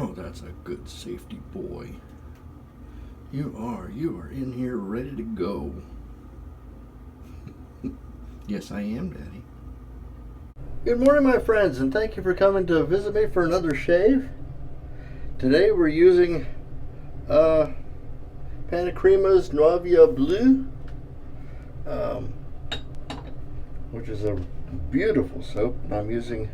Oh, that's a good safety boy. You are in here ready to go. Yes, I am, Daddy. Good morning, my friends, and thank you for coming to visit me for another shave. Today we're using Panacreema's Novia Blue, which is a beautiful soap. And I'm using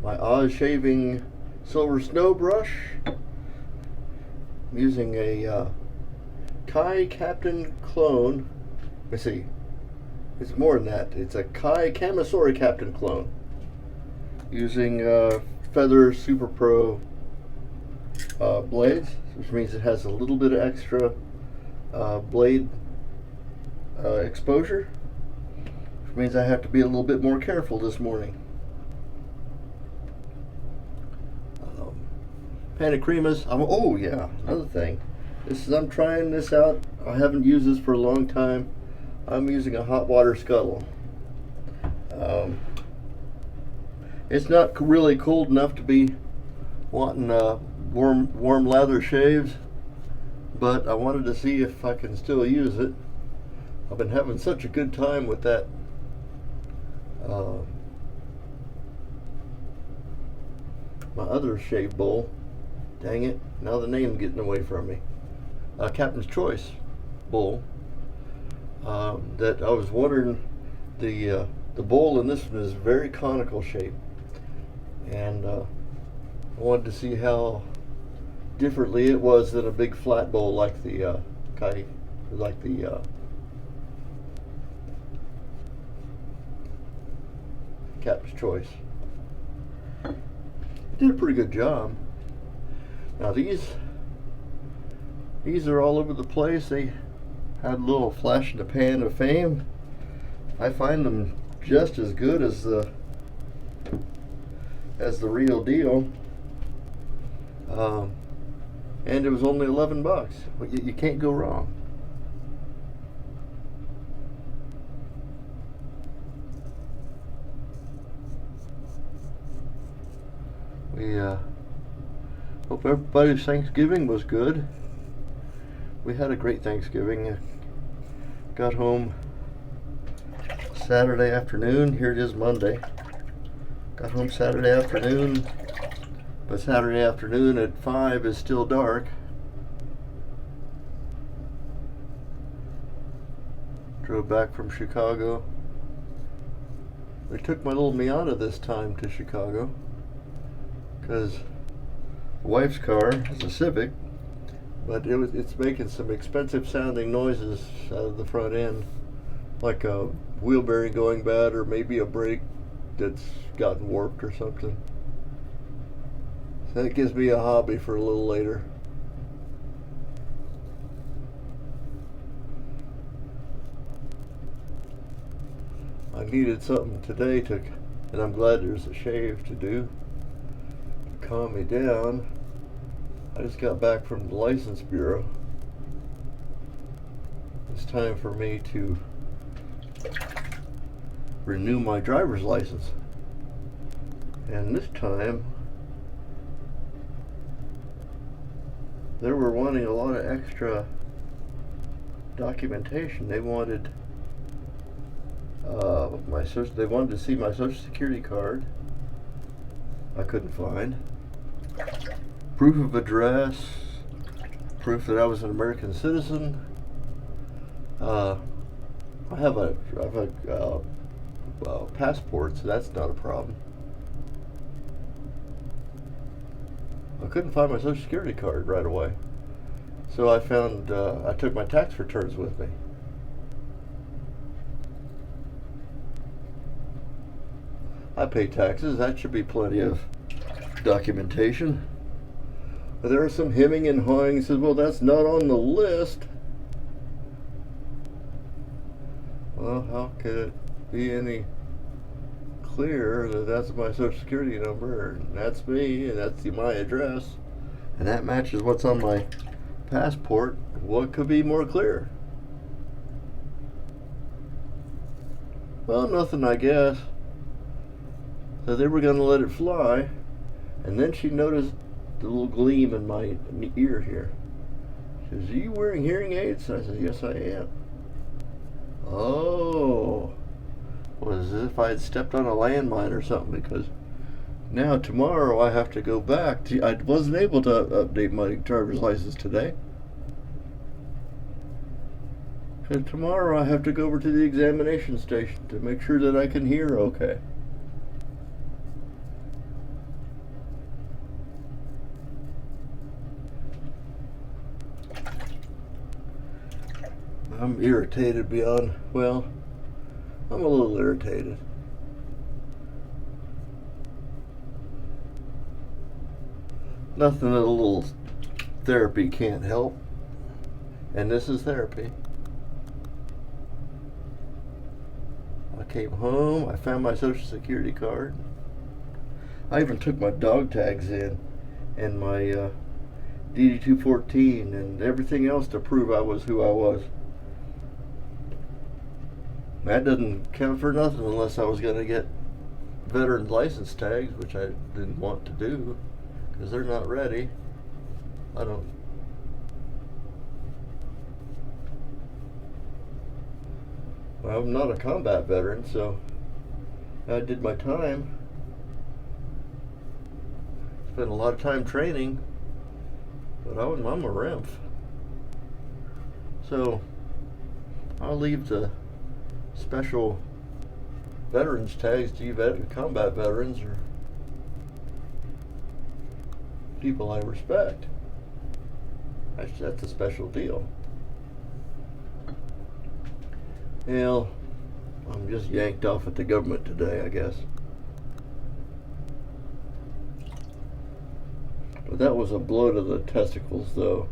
my Oz Shaving Silver Snow Brush. I'm using a Kai Captain clone. Let's see. It's more than that. It's a Kai Kamisori Captain clone. Using Feather Super Pro blades, which means it has a little bit of extra blade exposure, which means I have to be a little bit more careful this morning. Panacreema's. Oh yeah, another thing. I'm trying this out. I haven't used this for a long time. I'm using a hot water scuttle. It's not really cold enough to be wanting warm lather shaves, but I wanted to see if I can still use it. I've been having such a good time with that my other shave bowl. Dang it, now the name's getting away from me. Captain's Choice bowl. That I was wondering, the bowl in this one is very conical shape, and I wanted to see how differently it was than a big flat bowl like the Captain's Choice. It did a pretty good job. Now these are all over the place. They had a little flash in the pan of fame. I find them just as good as the real deal. And it was only $11. But you can't go wrong. We hope everybody's Thanksgiving was good. We had a great Thanksgiving. Got home Saturday afternoon. Here it is Monday. Got home Saturday afternoon, but Saturday afternoon at 5 is still dark. Drove back from Chicago. We took my little Miata this time to Chicago because the wife's car is a Civic, but it's making some expensive sounding noises out of the front end, like a wheel bearing going bad or maybe a brake that's gotten warped or something. So that gives me a hobby for a little later. I needed something today and I'm glad there's a shave to do to calm me down. I just got back from the license bureau. It's time for me to renew my driver's license. And this time they were wanting a lot of extra documentation. They wanted they wanted to see my social security card. I couldn't find. Proof of address, proof that I was an American citizen. I have a passport, so that's not a problem. I couldn't find my social security card right away, so I found I took my tax returns with me. I pay taxes. That should be plenty of documentation. But there are some hemming and hawing. Says, well, that's not on the list. Well, how could it be any clearer that that's my social security number, and that's me, and that's my address, and that matches what's on my passport? What could be more clear? Well, nothing, I guess. So they were going to let it fly, and then she noticed the little gleam in my ear here. She says, "Are you wearing hearing aids?" I said, "Yes, I am." Oh, was as if I had stepped on a landmine or something, because now tomorrow I have to go back. I wasn't able to update my driver's license today. And tomorrow I have to go over to the examination station to make sure that I can hear okay. I'm irritated beyond, well, I'm a little irritated. Nothing that a little therapy can't help. And this is therapy. I came home, I found my Social Security card. I even took my dog tags in and my DD-214 and everything else to prove I was who I was. That doesn't count for nothing unless I was going to get veteran license tags, which I didn't want to do because they're not ready. I'm not a combat veteran, so I did my time. Spent a lot of time training, but I'm a REMF. So I'll leave the special veterans tags to you combat veterans or people I respect. That's a special deal. Well, I'm just yanked off at the government today, I guess. But that was a blow to the testicles, though.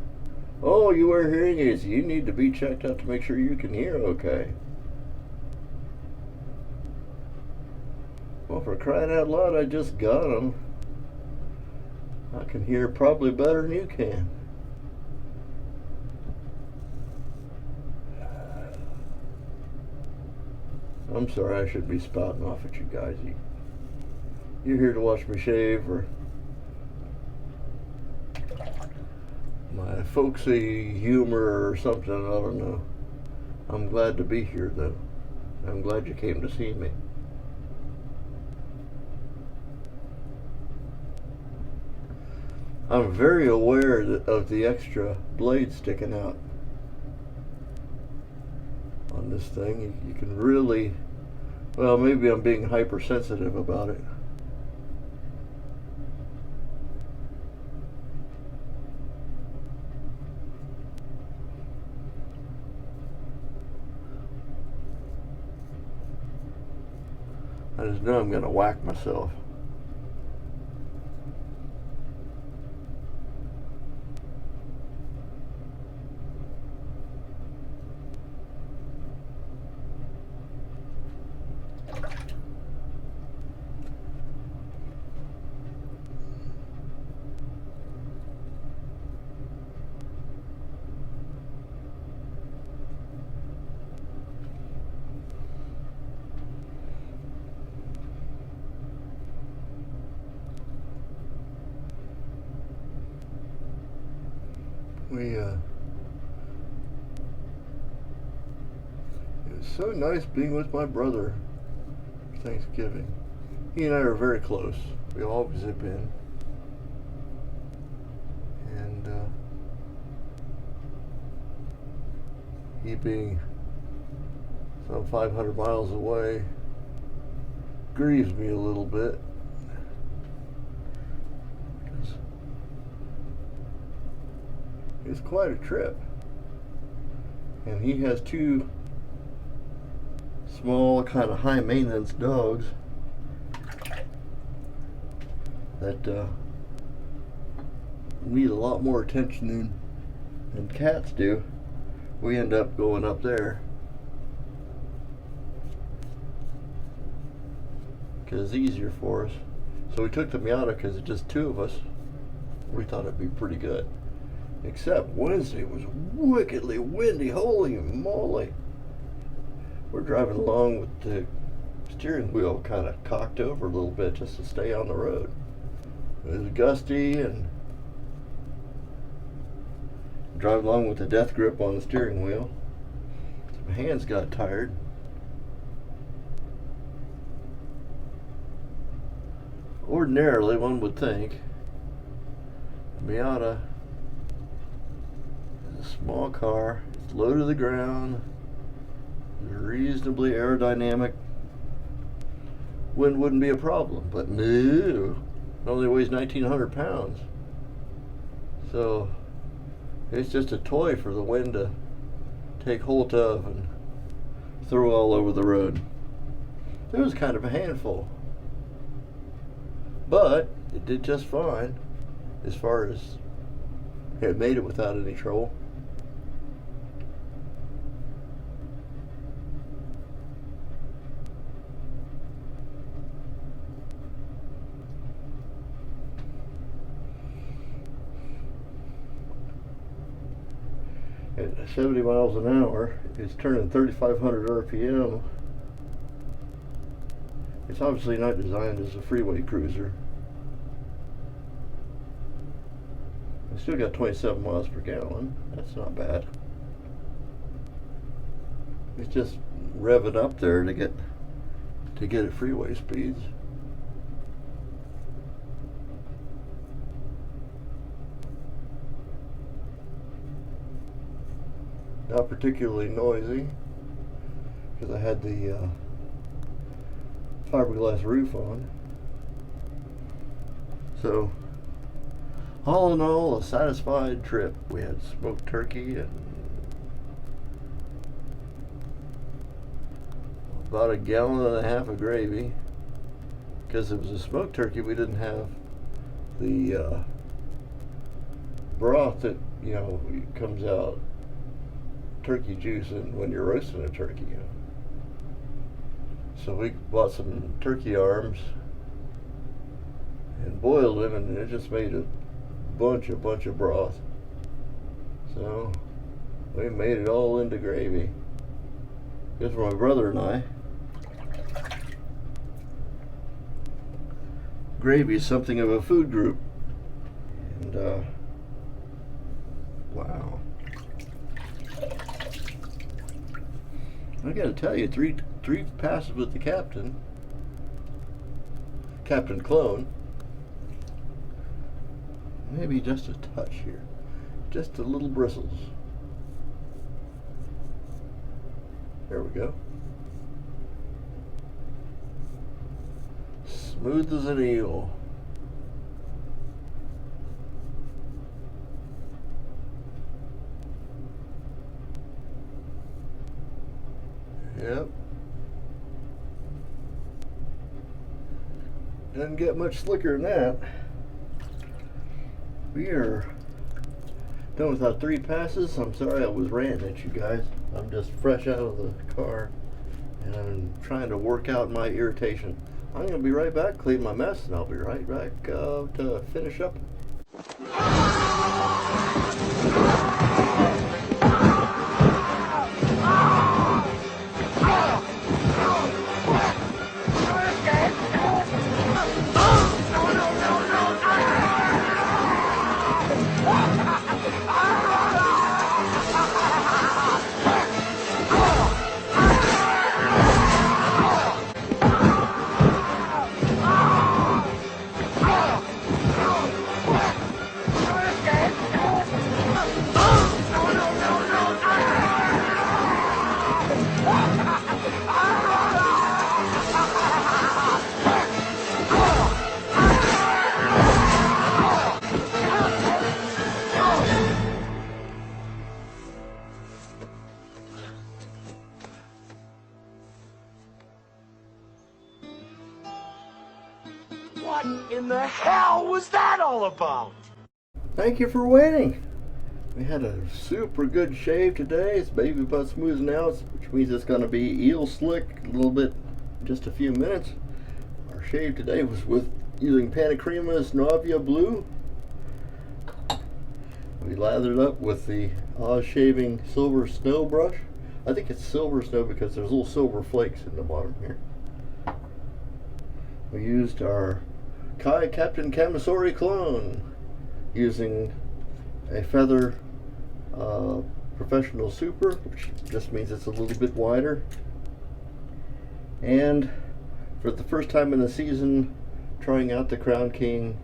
Oh, you wear hearing aids. You need to be checked out to make sure you can hear okay. Well, for crying out loud, I just got them. I can hear probably better than you can. I'm sorry, I should be spouting off at you guys. You're here to watch me shave or my folksy humor or something, I don't know. I'm glad to be here, though. I'm glad you came to see me. I'm very aware of the extra blade sticking out on this thing. You can really, well, maybe I'm being hypersensitive about it. I just know I'm going to whack myself. It was so nice being with my brother for Thanksgiving. He and I are very close. We always have been. And he being some 500 miles away grieves me a little bit. It's quite a trip. And he has two small, kind of high maintenance dogs that need a lot more attention than cats do. We end up going up there because it's easier for us. So we took the Miata because it's just two of us. We thought it'd be pretty good. Except Wednesday was wickedly windy. Holy moly. We're driving along with the steering wheel kind of cocked over a little bit just to stay on the road. It was gusty and Drive along with the death grip on the steering wheel. So my hands got tired. Ordinarily, one would think Miata is a small car, it's low to the ground, reasonably aerodynamic, wind wouldn't be a problem, but no, it only weighs 1,900 pounds. So it's just a toy for the wind to take hold of and throw all over the road. It was kind of a handful, but it did just fine as far as it made it without any trouble. At 70 miles an hour, it's turning 3,500 RPM. It's obviously not designed as a freeway cruiser. It's still got 27 miles per gallon. That's not bad. It's just revving up there to get at freeway speeds. Not particularly noisy because I had the fiberglass roof on. So all in all, a satisfied trip. We had smoked turkey and about 1.5 gallons of gravy. Because it was a smoked turkey, we didn't have the broth that, you know, comes out turkey juice and when you're roasting a turkey. You know. So we bought some turkey arms and boiled them, and it just made a bunch of broth. So we made it all into gravy. Just for my brother and I. Gravy is something of a food group, and wow. I gotta tell you, three passes with the Captain Clone. Maybe just a touch here, just a little bristles. There we go. Smooth as an eel. Yep. Doesn't get much slicker than that. We are done with our 3 passes. I'm sorry I was ranting at you guys. I'm just fresh out of the car and I'm trying to work out my irritation. I'm going to be right back, clean my mess, and I'll be right back to finish up. What in the hell was that all about? Thank you for waiting. We had a super good shave today. It's baby butt smoothing out, which means it's going to be eel slick a little bit, just a few minutes. Our shave today was with using Panacrima's Novia Blue. We lathered up with the Oz Shaving Silver Snow brush. I think it's silver snow because there's little silver flakes in the bottom here. We used our Captain Kamisori clone using a feather Professional Super, which just means it's a little bit wider. And for the first time in the season, trying out the Crown King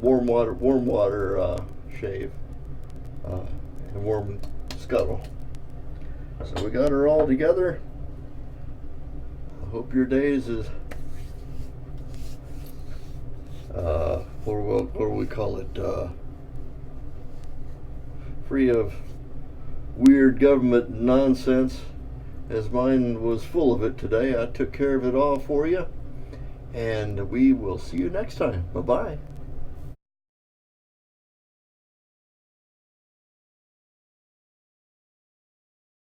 warm water shave and warm scuttle. So we got her all together. I hope your days is what do we call it? Free of weird government nonsense, as mine was full of it today. I took care of it all for you, and we will see you next time. Bye-bye.